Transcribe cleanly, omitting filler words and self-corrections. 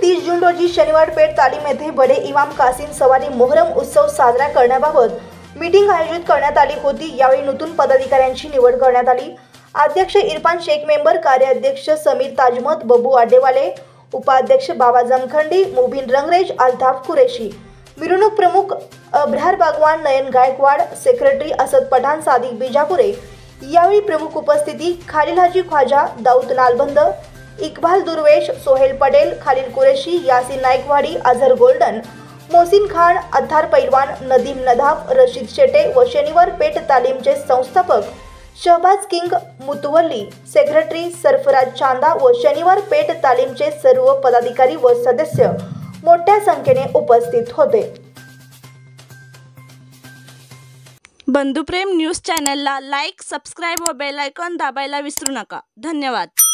30 जून रोजी शनिवार पेठ तालीम येथे बडे इमाम कासिम सवारी मोहरम उत्सव साजरा करण्याबाबत मीटिंग आयोजित करण्यात आली होती। यावेळी नूतन पदाधिकाऱ्यांची निवड करण्यात आली। अध्यक्ष इरफान शेख, मेंबर कार्याध्यक्ष समीर ताजमत, बबू आडेवाले, उपाध्यक्ष बाबा जमखंडी, मुबीन रंगरेज, अल्ताफ कुरेशी, मिरवणूक प्रमुख अब्रार बागवान, नयन गायकवाड, सेक्रेटरी असद पठाण, सादिक बिजापुरे। यावेळी प्रमुख उपस्थिती खालिल हाजी ख्वाजा, दाऊद नालबंद, इकबाल दुर्वेश, सोहेल पटेल, खालिल कुरेशी, यासीन नायकवाडी, अजहर गोल्डन, मोहसिन खान, अत्तार पैलवान, नदीम नदाफ, रशीद शेटे व शनिवार पेठ तालीमचे संस्थापक शहबाज किंग मुतवल्ली, सेक्रेटरी सरफराज चांदा व शनिवार पेठ तालीमचे सर्व पदाधिकारी व सदस्य मोठ्या संख्येने उपस्थित होते। बंधुप्रेम न्यूज चॅनलला लाईक, सबस्क्राइब व बेल आयकॉन दाबायला विसरू नका। धन्यवाद।